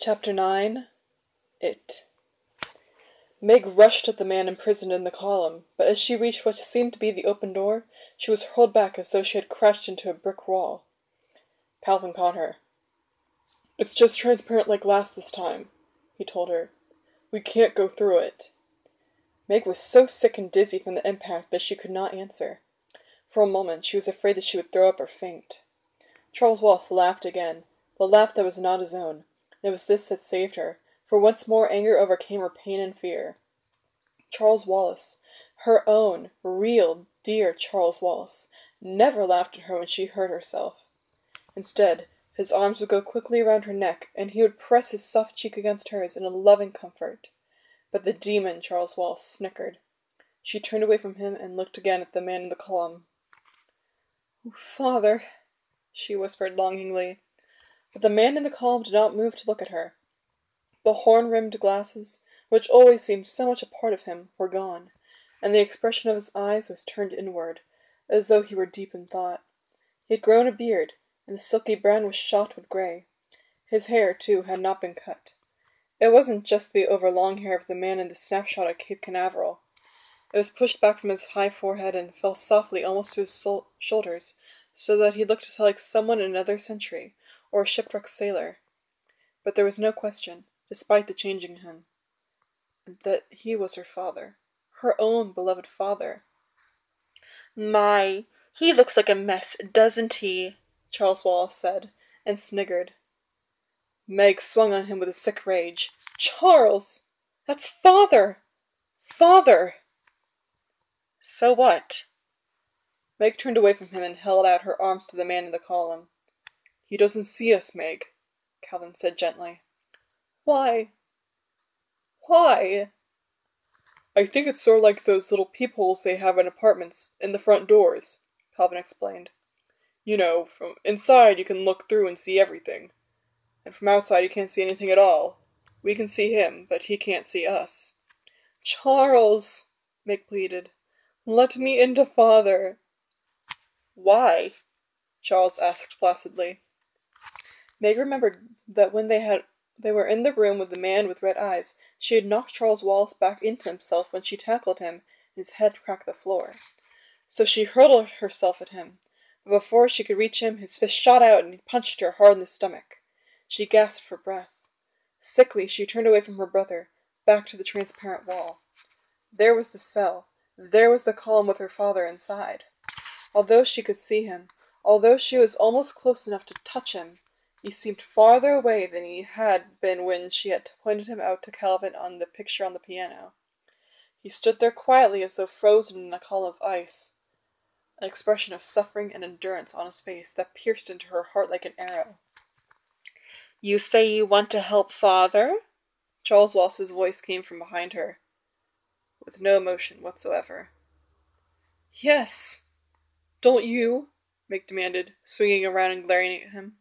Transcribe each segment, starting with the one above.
Chapter 9. It. Meg rushed at the man imprisoned in the column, but as she reached what seemed to be the open door, she was hurled back as though she had crashed into a brick wall. Calvin caught her. "It's just transparent like glass this time," he told her. "We can't go through it." Meg was so sick and dizzy from the impact that she could not answer. For a moment she was afraid that she would throw up or faint. Charles Wallace laughed again, the laugh that was not his own, and it was this that saved her, for once more anger overcame her pain and fear. Charles Wallace, her own, real, dear Charles Wallace, never laughed at her when she hurt herself. Instead, his arms would go quickly around her neck, and he would press his soft cheek against hers in a loving comfort. But the demon Charles Wallace snickered. She turned away from him and looked again at the man in the column. "Oh, Father," she whispered longingly. But the man in the column did not move to look at her. The horn-rimmed glasses, which always seemed so much a part of him, were gone, and the expression of his eyes was turned inward, as though he were deep in thought. He had grown a beard, and the silky brown was shot with grey. His hair, too, had not been cut. It wasn't just the overlong hair of the man in the snapshot at Cape Canaveral. It was pushed back from his high forehead and fell softly almost to his shoulders, so that he looked like someone in another century, or a shipwrecked sailor. But there was no question, despite the change in him, that he was her father, her own beloved father. "My, he looks like a mess, doesn't he?" Charles Wallace said, and sniggered. Meg swung on him with a sick rage. "Charles! That's Father! Father!" "So what?" Meg turned away from him and held out her arms to the man in the column. "He doesn't see us, Meg," Calvin said gently. "Why? Why?" "I think it's sort of like those little peepholes they have in apartments, in the front doors," Calvin explained. "You know, from inside you can look through and see everything. And from outside you can't see anything at all. We can see him, but he can't see us." "Charles," Meg pleaded, "let me into Father." "Why?" Charles asked placidly. Meg remembered that when they were in the room with the man with red eyes, she had knocked Charles Wallace back into himself when she tackled him, and his head cracked the floor. So she hurled herself at him, but before she could reach him, his fist shot out and he punched her hard in the stomach. She gasped for breath. Sickly, she turned away from her brother, back to the transparent wall. There was the cell. There was the column with her father inside. Although she could see him, although she was almost close enough to touch him, he seemed farther away than he had been when she had pointed him out to Calvin on the picture on the piano. He stood there quietly as though frozen in a column of ice, an expression of suffering and endurance on his face that pierced into her heart like an arrow. "You say you want to help Father?" Charles Wallace's voice came from behind her, with no emotion whatsoever. "Yes. Don't you?" Meg demanded, swinging around and glaring at him.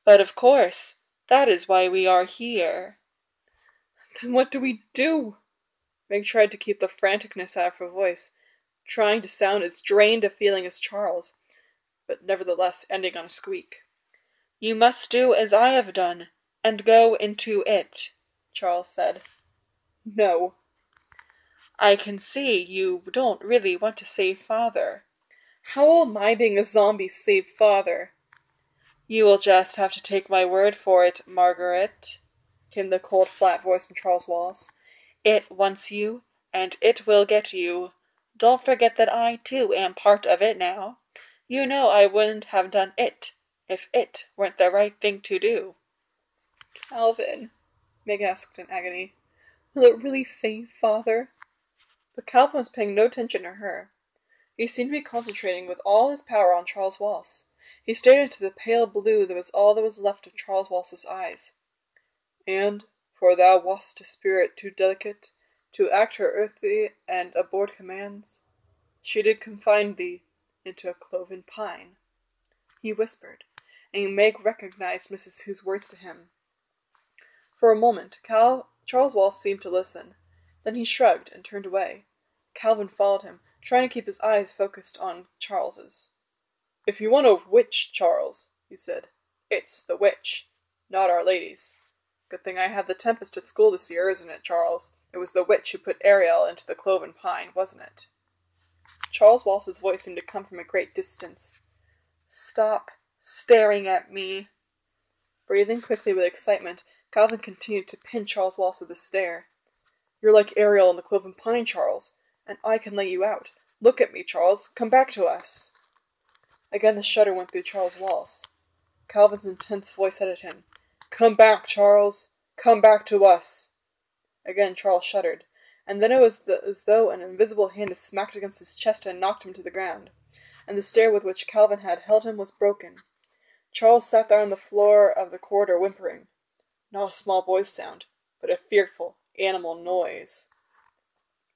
"But of course, that is why we are here." "Then what do we do?" Meg tried to keep the franticness out of her voice, trying to sound as drained of feeling as Charles, but nevertheless ending on a squeak. "You must do as I have done, and go into it," Charles said. "No." "I can see you don't really want to save Father." "How will my being a zombie save Father?" "You will just have to take my word for it, Margaret," came the cold, flat voice from Charles Wallace. "It wants you, and it will get you. Don't forget that I, too, am part of it now. You know I wouldn't have done it if it weren't the right thing to do." "Calvin," Meg asked in agony, "will it really save Father?" But Calvin was paying no attention to her. He seemed to be concentrating with all his power on Charles Wallace. He stared into the pale blue that was all that was left of Charles Wallace's eyes. "And, for thou wast a spirit too delicate to act her earthly and abhorred commands, she did confine thee into a cloven pine," he whispered, and Meg recognized Mrs. Hugh's words to him. For a moment, Charles Wallace seemed to listen. Then he shrugged and turned away. Calvin followed him, trying to keep his eyes focused on Charles's. "If you want a witch, Charles," he said, "it's the witch, not Our Lady's. Good thing I had the Tempest at school this year, isn't it, Charles? It was the witch who put Ariel into the cloven pine, wasn't it? Charles Walsh's voice seemed to come from a great distance. Stop staring at me. Breathing quickly with excitement, Calvin continued to pin Charles Walsh with a stare. You're like Ariel in the cloven pine, Charles, and I can let you out. Look at me, Charles. Come back to us. Again the shudder went through Charles Walsh. Calvin's intense voice said at him, Come back, Charles. Come back to us. Again Charles shuddered, and then it was as though an invisible hand had smacked against his chest and knocked him to the ground, and the stare with which Calvin had held him was broken. Charles sat there on the floor of the corridor whimpering. Not a small boy's sound, but a fearful, animal noise.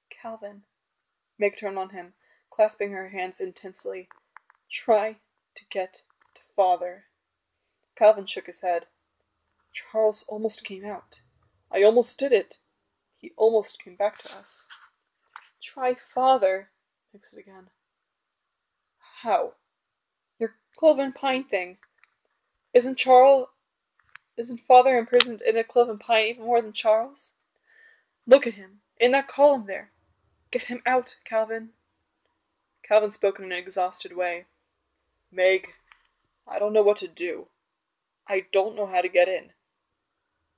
Calvin. Meg turned on him, clasping her hands intensely. Try to get to Father. Calvin shook his head. Charles almost came out. I almost did it. He almost came back to us. Try Father, Meg said again. How? Your cloven pine thing. Isn't Father imprisoned in a cloven pine even more than Charles? Look at him, in that column there. Get him out, Calvin. Calvin spoke in an exhausted way. Meg, I don't know what to do. I don't know how to get in.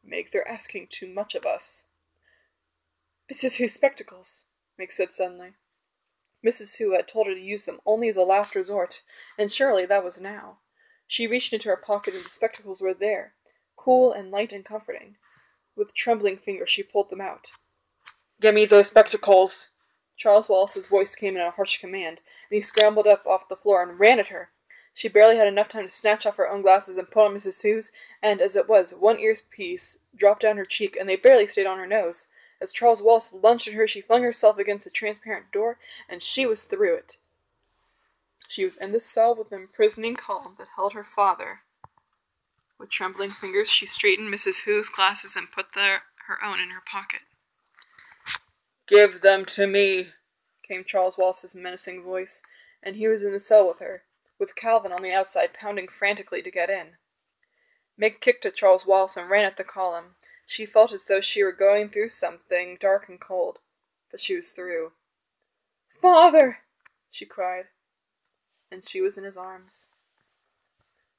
Meg, they're asking too much of us. Mrs. Hu's spectacles, Meg said suddenly. Mrs. Hu had told her to use them only as a last resort, and surely that was now. She reached into her pocket and the spectacles were there, cool and light and comforting. With trembling fingers she pulled them out. Give me those spectacles! Charles Walsh's voice came in a harsh command, and he scrambled up off the floor and ran at her. She barely had enough time to snatch off her own glasses and put on Mrs. Hu's, and as it was, one earpiece dropped down her cheek, and they barely stayed on her nose. As Charles Walsh lunged at her, she flung herself against the transparent door, and she was through it. She was in the cell with the imprisoning column that held her father. With trembling fingers, she straightened Mrs. Hu's glasses and put her own in her pocket. Give them to me, came Charles Walsh's menacing voice, and he was in the cell with her, with Calvin on the outside pounding frantically to get in. Meg kicked at Charles Walsh and ran at the column. She felt as though she were going through something dark and cold, but she was through. Father! She cried, and she was in his arms.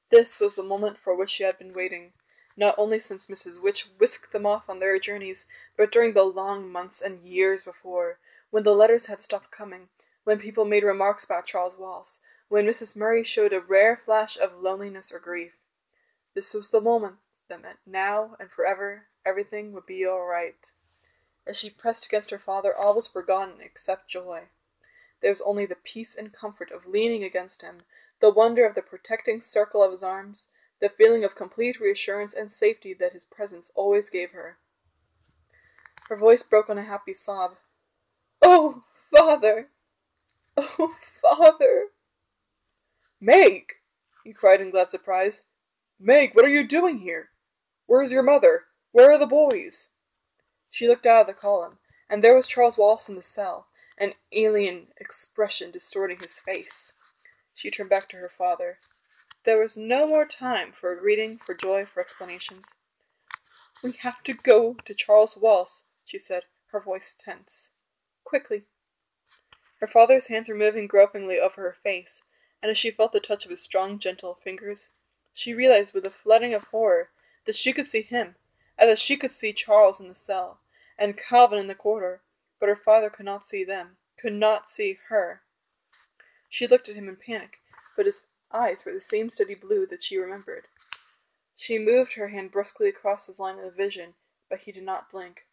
This was the moment for which she had been waiting, not only since Mrs. Witch whisked them off on their journeys, but during the long months and years before, when the letters had stopped coming, when people made remarks about Charles Walsh, when Mrs. Murray showed a rare flash of loneliness or grief. This was the moment that meant now and forever everything would be all right. As she pressed against her father, all was forgotten except joy. There was only the peace and comfort of leaning against him, the wonder of the protecting circle of his arms, the feeling of complete reassurance and safety that his presence always gave her. Her voice broke on a happy sob. Oh, Father! Oh, Father! Meg! He cried in glad surprise. Meg, what are you doing here? Where is your mother? Where are the boys? She looked out of the column, and there was Charles Walsh in the cell, an alien expression distorting his face. She turned back to her father. There was no more time for a greeting, for joy, for explanations. We have to go to Charles Walsh, she said, her voice tense. Quickly. Her father's hands were moving gropingly over her face, and as she felt the touch of his strong, gentle fingers, she realized with a flooding of horror that she could see him, and that she could see Charles in the cell, and Calvin in the corridor, but her father could not see them, could not see her. She looked at him in panic, but his eyes were the same steady blue that she remembered. She moved her hand brusquely across his line of vision, but he did not blink.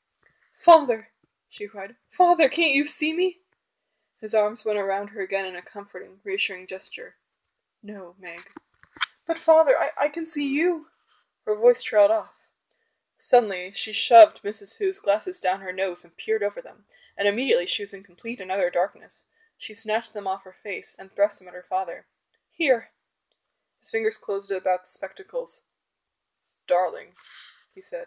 Father! She cried. Father, can't you see me? His arms went around her again in a comforting, reassuring gesture. No, Meg. But Father, I can see you. Her voice trailed off. Suddenly, she shoved Mrs. Hu's glasses down her nose and peered over them, and immediately she was in complete and utter darkness. She snatched them off her face and thrust them at her father. Here! His fingers closed about the spectacles. Darling, he said.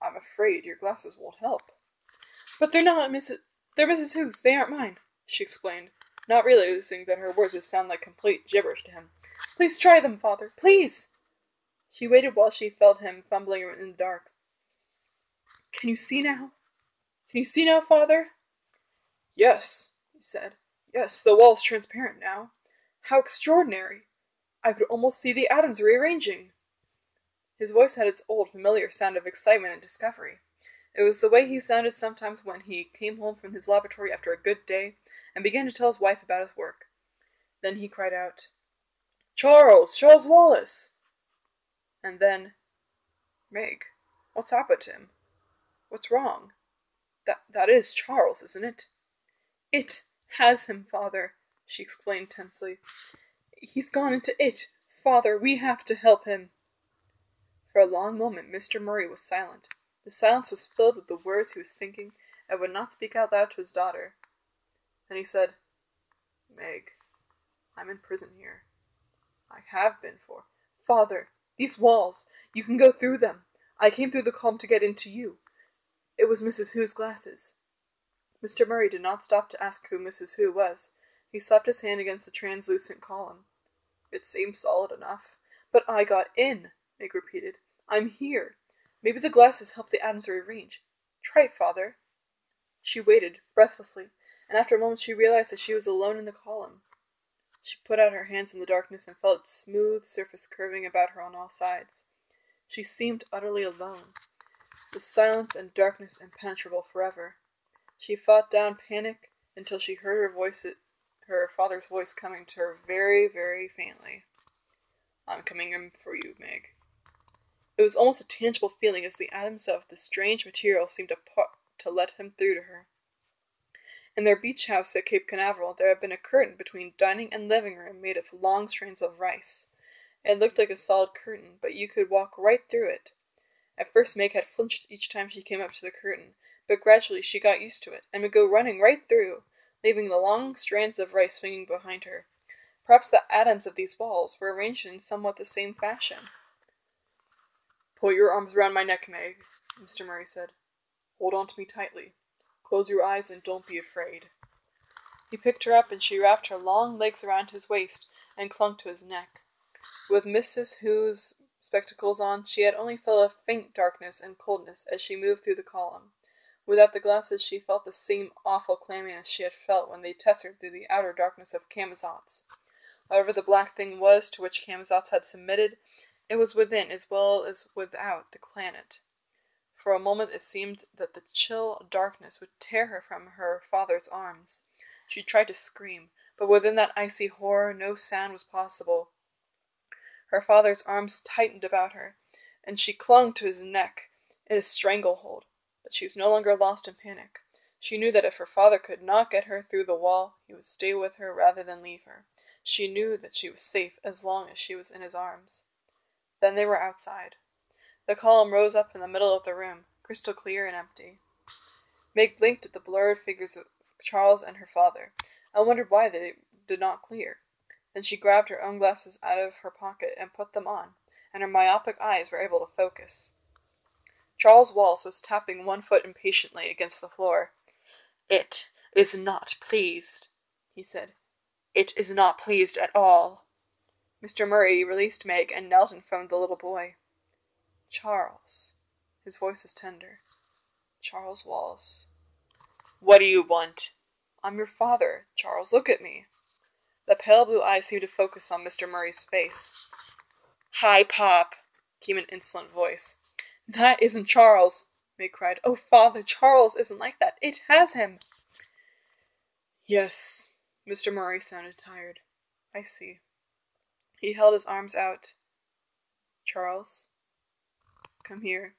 I'm afraid your glasses won't help. But they're not They're Mrs. Hu's. They aren't mine, she explained, not realizing that her words would sound like complete gibberish to him. Please try them, Father. Please! She waited while she felt him fumbling in the dark. Can you see now? Can you see now, Father? Yes, he said. Yes, the wall's transparent now. How extraordinary! I could almost see the atoms rearranging. His voice had its old, familiar sound of excitement and discovery. It was the way he sounded sometimes when he came home from his laboratory after a good day and began to tell his wife about his work. Then he cried out, Charles! Charles Wallace! And then, Meg, what's happened to him? What's wrong? That is Charles, isn't it? It has him, Father, she explained tensely. He's gone into it. Father, we have to help him. For a long moment Mr. Murray was silent. The silence was filled with the words he was thinking and would not speak out loud to his daughter. Then he said, Meg, I'm in prison here. I have been for. Father, these walls, you can go through them. I came through the column to get into you. It was Mrs. Hu's glasses. Mr. Murray did not stop to ask who Mrs. Hu was. He slapped his hand against the translucent column. It seemed solid enough. But I got in, Meg repeated. I'm here. Maybe the glasses help the atoms rearrange. Try it, Father. She waited, breathlessly, and after a moment she realized that she was alone in the column. She put out her hands in the darkness and felt its smooth surface curving about her on all sides. She seemed utterly alone, with silence and darkness impenetrable forever. She fought down panic until she heard her father's voice coming to her very, very faintly. I'm coming in for you, Meg. It was almost a tangible feeling as the atoms of the strange material seemed to let him through to her. In their beach house at Cape Canaveral there had been a curtain between dining and living room made of long strands of rice. It looked like a solid curtain, but you could walk right through it. At first Meg had flinched each time she came up to the curtain, but gradually she got used to it, and would go running right through, leaving the long strands of rice swinging behind her. Perhaps the atoms of these walls were arranged in somewhat the same fashion. Put your arms around my neck, Meg, Mr. Murray said. Hold on to me tightly. Close your eyes and don't be afraid. He picked her up and she wrapped her long legs around his waist and clung to his neck. With Mrs. Hu's spectacles on, she had only felt a faint darkness and coldness as she moved through the column. Without the glasses, she felt the same awful clamminess she had felt when they tested through the outer darkness of Camazotz. Whatever the black thing was to which Camazotz had submitted, it was within as well as without the planet. For a moment it seemed that the chill darkness would tear her from her father's arms. She tried to scream, but within that icy horror no sound was possible. Her father's arms tightened about her, and she clung to his neck in a stranglehold. But she was no longer lost in panic. She knew that if her father could not get her through the wall, he would stay with her rather than leave her. She knew that she was safe as long as she was in his arms. Then they were outside. The column rose up in the middle of the room, crystal clear and empty. Meg blinked at the blurred figures of Charles and her father, and wondered why they did not clear. Then she grabbed her own glasses out of her pocket and put them on, and her myopic eyes were able to focus. Charles Wallace was tapping one foot impatiently against the floor. It is not pleased, he said. It is not pleased at all. Mr. Murray released Meg and knelt in front of the little boy. Charles. His voice was tender. Charles Wallace. What do you want? I'm your father, Charles. Look at me. The pale blue eyes seemed to focus on Mr. Murray's face. Hi, Pop, came an insolent voice. That isn't Charles, Meg cried. Oh, Father, Charles isn't like that. It has him. Yes, Mr. Murray sounded tired. I see. He held his arms out. Charles, come here.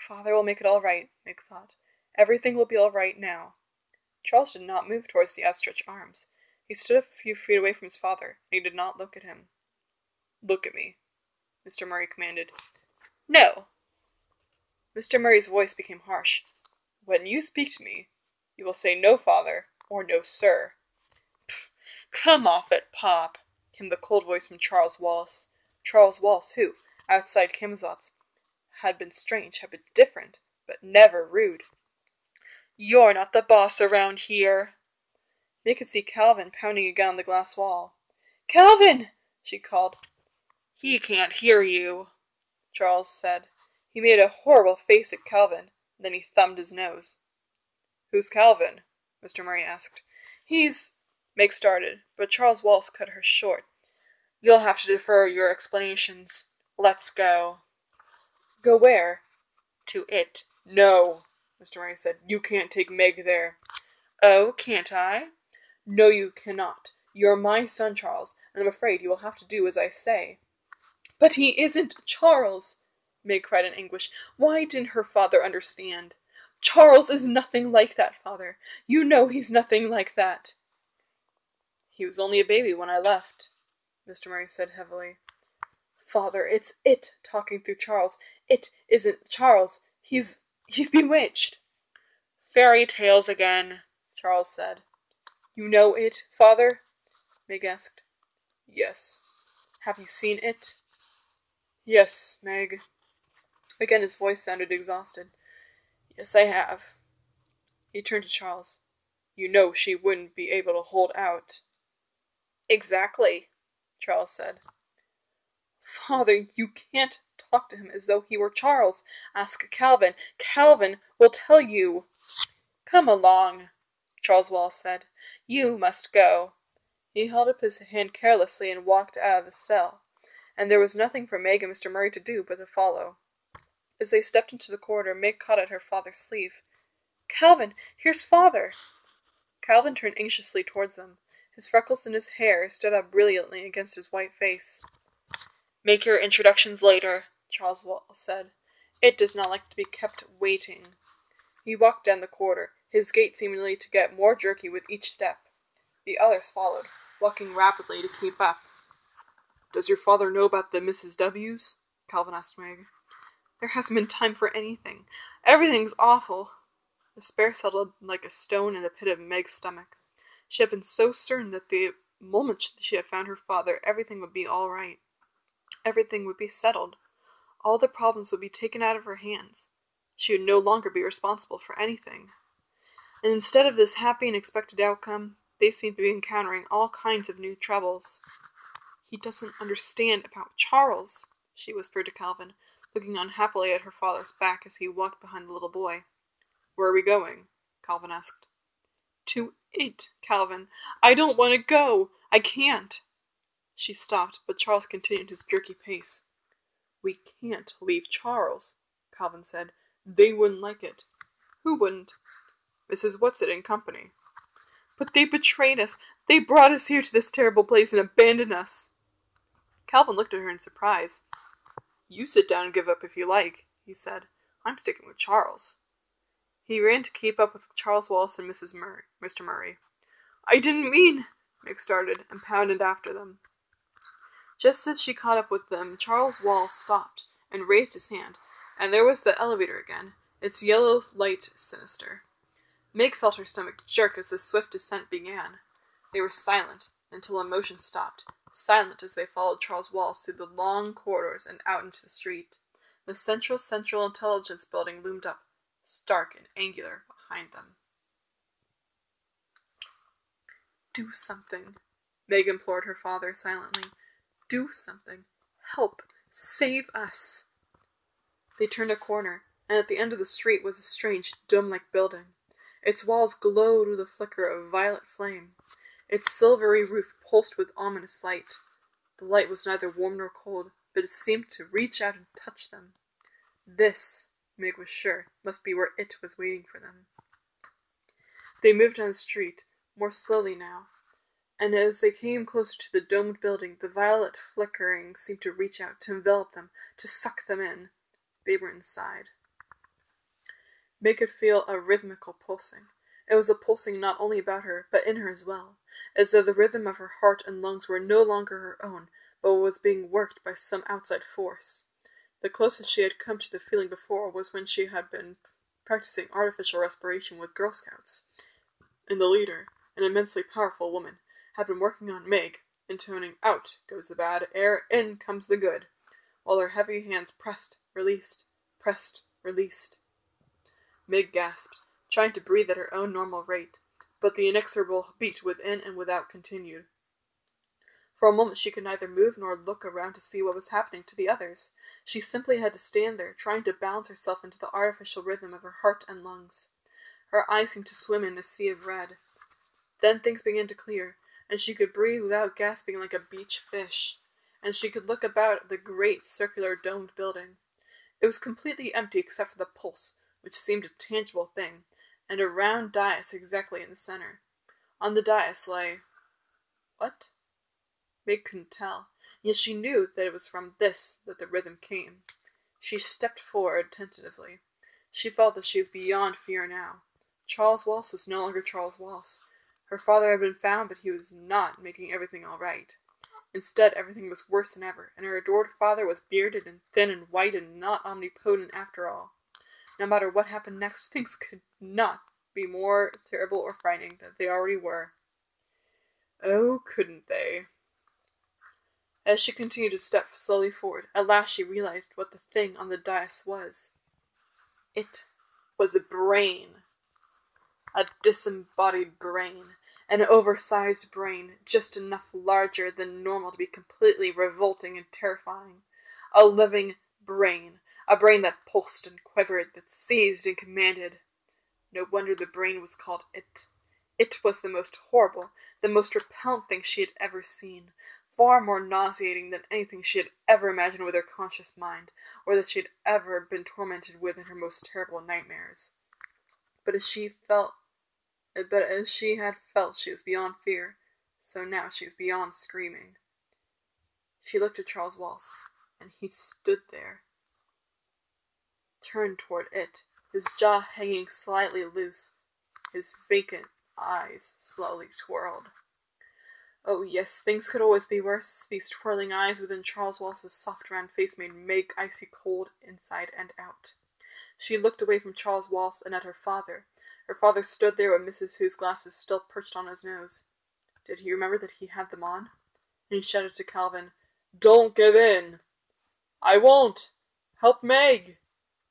Father will make it all right, Meg thought. Everything will be all right now. Charles did not move towards the outstretched arms. He stood a few feet away from his father, and he did not look at him. Look at me, Mr. Murray commanded. No! Mr. Murray's voice became harsh. When you speak to me, you will say no, Father, or no, sir. Pfft, come off it, Pop, came the cold voice from Charles Wallace. Charles Wallace, who, outside Camazotz, had been strange, had been different, but never rude. You're not the boss around here. They could see Calvin pounding again on the glass wall. Calvin! She called. He can't hear you, Charles said. He made a horrible face at Calvin, then he thumbed his nose. Who's Calvin? Mr. Murray asked. He's... Meg started, but Charles Wallace cut her short. You'll have to defer your explanations. Let's go. Go where? To it. No, Mr. Murray said. You can't take Meg there. Oh, can't I? No, you cannot. You're my son, Charles, and I'm afraid you will have to do as I say. But he isn't Charles, Meg cried in anguish. Why didn't her father understand? Charles is nothing like that, father. You know he's nothing like that. He was only a baby when I left, Mr. Murray said heavily. Father, it's it talking through Charles. It isn't Charles. He's bewitched. Fairy tales again, Charles said. You know it, father? Meg asked. Yes. Have you seen it? Yes, Meg. Again his voice sounded exhausted. Yes, I have. He turned to Charles. You know she wouldn't be able to hold out. Exactly, Charles said. Father, you can't talk to him as though he were Charles. Ask Calvin. Calvin will tell you. Come along, Charles Wallace said. You must go. He held up his hand carelessly and walked out of the cell, and there was nothing for Meg and Mr. Murray to do but to follow. As they stepped into the corridor, Meg caught at her father's sleeve. Calvin, here's father. Calvin turned anxiously towards them. His freckles and his hair stood out brilliantly against his white face. Make your introductions later, Charles Wallace said. It does not like to be kept waiting. He walked down the corridor, his gait seemingly to get more jerky with each step. The others followed, walking rapidly to keep up. Does your father know about the Mrs. W's? Calvin asked Meg. There hasn't been time for anything. Everything's awful. Despair settled like a stone in the pit of Meg's stomach. She had been so certain that the moment she had found her father, everything would be all right. Everything would be settled. All the problems would be taken out of her hands. She would no longer be responsible for anything. And instead of this happy and expected outcome, they seemed to be encountering all kinds of new troubles. He doesn't understand about Charles, she whispered to Calvin, looking unhappily at her father's back as he walked behind the little boy. Where are we going? Calvin asked. To it, Calvin. I don't want to go. I can't. She stopped, but Charles continued his jerky pace. We can't leave Charles, Calvin said. They wouldn't like it. Who wouldn't? Mrs. Whatsit and company. But they betrayed us. They brought us here to this terrible place and abandoned us. Calvin looked at her in surprise. You sit down and give up if you like, he said. I'm sticking with Charles. He ran to keep up with Charles Wallace and Mr. Murray. I didn't mean, Meg started, and pounded after them. Just as she caught up with them, Charles Wallace stopped and raised his hand, and there was the elevator again, its yellow light sinister. Meg felt her stomach jerk as the swift descent began. They were silent until emotion stopped, silent as they followed Charles Wallace through the long corridors and out into the street. The Central Intelligence Building loomed up, stark and angular, behind them. Do something, Meg implored her father silently. Do something. Help. Save us. They turned a corner, and at the end of the street was a strange, dome-like building. Its walls glowed with a flicker of violet flame. Its silvery roof pulsed with ominous light. The light was neither warm nor cold, but it seemed to reach out and touch them. This, Meg was sure, must be where it was waiting for them. They moved down the street, more slowly now, and as they came closer to the domed building, the violet flickering seemed to reach out, to envelop them, to suck them in. They were inside. Meg could feel a rhythmical pulsing. It was a pulsing not only about her, but in her as well, as though the rhythm of her heart and lungs were no longer her own, but was being worked by some outside force. The closest she had come to the feeling before was when she had been practicing artificial respiration with Girl Scouts, and the leader, an immensely powerful woman, had been working on Meg, intoning, "Out goes the bad air, in comes the good," while her heavy hands pressed, released. Meg gasped, trying to breathe at her own normal rate, but the inexorable beat within and without continued. For a moment she could neither move nor look around to see what was happening to the others. She simply had to stand there, trying to balance herself into the artificial rhythm of her heart and lungs. Her eyes seemed to swim in a sea of red. Then things began to clear, and she could breathe without gasping like a beach fish, and she could look about the great circular domed building. It was completely empty except for the pulse, which seemed a tangible thing, and a round dais exactly in the center. On the dais lay... what? Meg couldn't tell, yet she knew that it was from this that the rhythm came. She stepped forward tentatively. She felt that she was beyond fear now. Charles Walsh was no longer Charles Walsh. Her father had been found, but he was not making everything all right. Instead, everything was worse than ever, and her adored father was bearded and thin and white and not omnipotent after all. No matter what happened next, things could not be more terrible or frightening than they already were. Oh, couldn't they? As she continued to step slowly forward, at last she realized what the thing on the dais was. It was a brain. A disembodied brain. An oversized brain, just enough larger than normal to be completely revolting and terrifying. A living brain. A brain that pulsed and quivered, that seized and commanded. No wonder the brain was called It. It was the most horrible, the most repellent thing she had ever seen. Far more nauseating than anything she had ever imagined with her conscious mind, or that she had ever been tormented with in her most terrible nightmares. But as she had felt she was beyond fear, so now she was beyond screaming. She looked at Charles Walsh, and he stood there, turned toward It, his jaw hanging slightly loose, his vacant eyes slowly twirled. Oh yes, things could always be worse. These twirling eyes within Charles Walsh's soft round face made Meg icy cold inside and out. She looked away from Charles Walsh and at her father. Her father stood there with Mrs. Hugh's glasses still perched on his nose. Did he remember that he had them on? And he shouted to Calvin, "Don't give in!" "I won't! Help Meg!"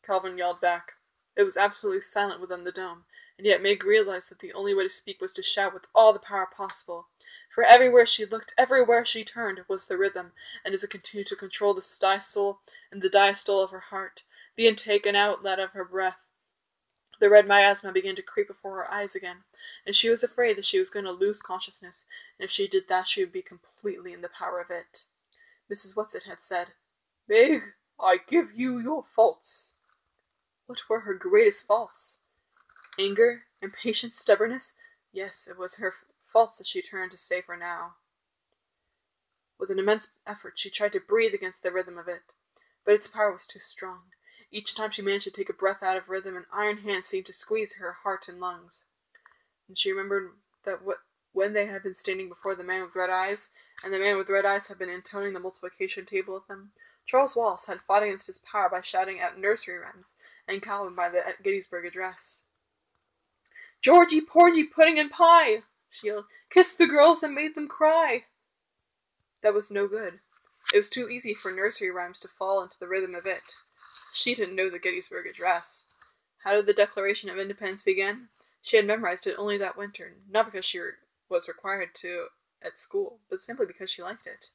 Calvin yelled back. It was absolutely silent within the dome, and yet Meg realized that the only way to speak was to shout with all the power possible. For everywhere she looked, everywhere she turned, was the rhythm, and as it continued to control the diastole and the diastole of her heart, the intake and outlet of her breath, the red miasma began to creep before her eyes again, and she was afraid that she was going to lose consciousness, and if she did that she would be completely in the power of It. Mrs. Whatsit had said, "Meg, I give you your faults." What were her greatest faults? Anger, impatience, stubbornness? Yes, it was her faults that she turned to save her now. With an immense effort she tried to breathe against the rhythm of It, but its power was too strong. Each time she managed to take a breath out of rhythm, an iron hand seemed to squeeze her heart and lungs. And she remembered that when they had been standing before the man with red eyes, and the man with red eyes had been intoning the multiplication table with them, Charles Walsh had fought against his power by shouting out nursery rhymes, and Calvin by the Gettysburg Address. "Georgie, porgy, pudding, and pie!" she yelled. "Kissed the girls and made them cry!" That was no good. It was too easy for nursery rhymes to fall into the rhythm of It. She didn't know the Gettysburg Address. How did the Declaration of Independence begin? She had memorized it only that winter, not because she was required to at school, but simply because she liked it.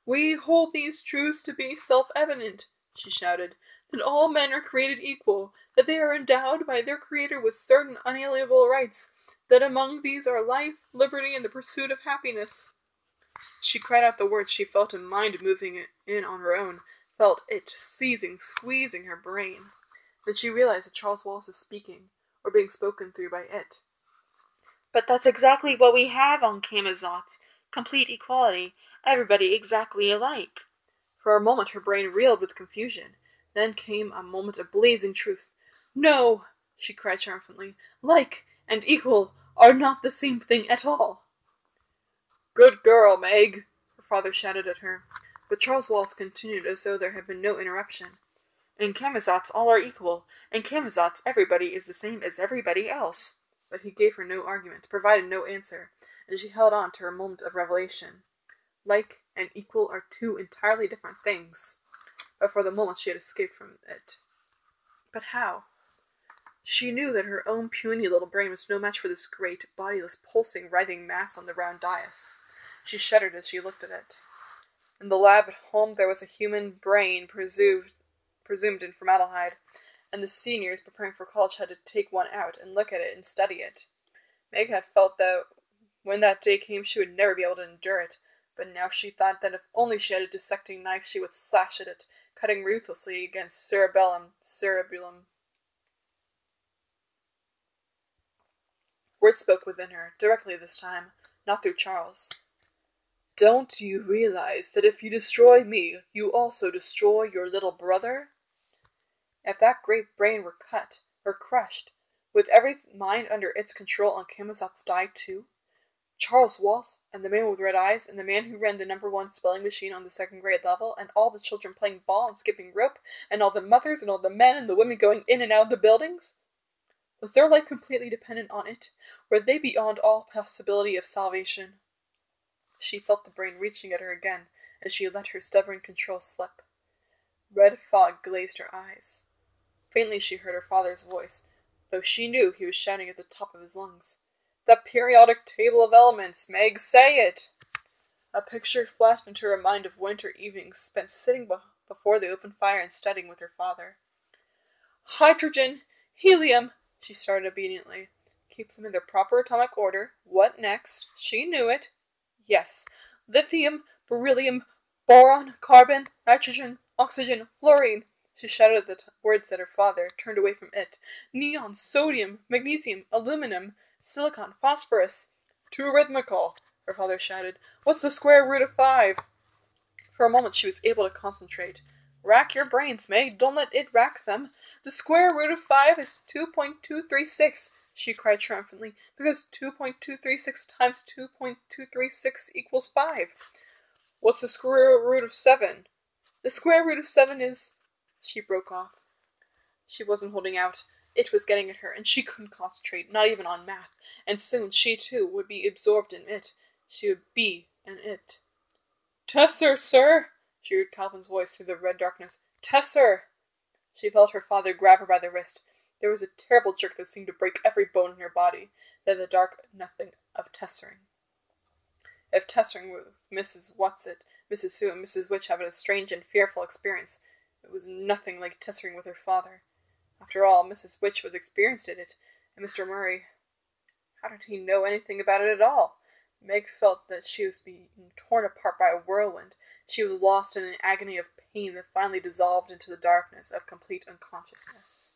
"We hold these truths to be self-evident," she shouted, "that all men are created equal, that they are endowed by their Creator with certain unalienable rights, that among these are life, liberty, and the pursuit of happiness." She cried out the words she felt a mind moving in on her own, felt It seizing, squeezing her brain. Then she realized that Charles Walsh was speaking, or being spoken through by It. "But that's exactly what we have on Camazotz. Complete equality. Everybody exactly alike." For a moment her brain reeled with confusion. Then came a moment of blazing truth. "No," she cried triumphantly. "Like and equal are not the same thing at all." "Good girl, Meg," her father shouted at her. But Charles Walsh continued as though there had been no interruption. "In Camazotz all are equal. In Camazotz everybody is the same as everybody else." But he gave her no argument, provided no answer, and she held on to her moment of revelation. Like and equal are two entirely different things. But for the moment she had escaped from it. But how? She knew that her own puny little brain was no match for this great, bodiless, pulsing, writhing mass on the round dais. She shuddered as she looked at it. In the lab at home there was a human brain presumed in formaldehyde, and the seniors preparing for college had to take one out and look at it and study it. Meg had felt that when that day came she would never be able to endure it, but now she thought that if only she had a dissecting knife she would slash at it, cutting ruthlessly against cerebellum. Words spoke within her, directly this time, not through Charles. "Don't you realize that if you destroy me, you also destroy your little brother?" If that great brain were cut, or crushed, would every mind under its control on Camazotz die too? Charles Walsh, and the man with red eyes, and the man who ran the #1 spelling machine on the 2nd grade level, and all the children playing ball and skipping rope, and all the mothers and all the men and the women going in and out of the buildings? Was their life completely dependent on it? Were they beyond all possibility of salvation? She felt the brain reaching at her again, and she let her stubborn control slip. Red fog glazed her eyes. Faintly she heard her father's voice, though she knew he was shouting at the top of his lungs. "The periodic table of elements, Meg, say it!" A picture flashed into her mind of winter evenings spent sitting before the open fire and studying with her father. "Hydrogen, helium," she started obediently. "Keep them in their proper atomic order. What next?" She knew it. Yes, lithium, beryllium, boron, carbon, nitrogen, oxygen, fluorine. She shouted the words at her father, turned away from it. Neon, sodium, magnesium, aluminum, silicon, phosphorus. "Too rhythmical," her father shouted. "What's the square root of 5? For a moment she was able to concentrate. "Rack your brains, May. Don't let it rack them. The square root of 5 is 2.236, she cried triumphantly, because 2.236 times 2.236 equals 5. "What's the square root of 7? "The square root of 7 is—" She broke off. She wasn't holding out. It was getting at her, and she couldn't concentrate, not even on math, and soon she, too, would be absorbed in it. She would be an it. "Tesser, sir!" she heard Calvin's voice through the red darkness. "Tesser!" She felt her father grab her by the wrist. There was a terrible jerk that seemed to break every bone in her body. Then the dark nothing of Tessering. If Tessering with Mrs. Whatsit, Mrs. Sue, and Mrs. Witch had a strange and fearful experience, it was nothing like Tessering with her father. After all, Mrs. Witch was experienced in it, and Mr. Murray, how did he know anything about it at all? Meg felt that she was being torn apart by a whirlwind. She was lost in an agony of pain that finally dissolved into the darkness of complete unconsciousness.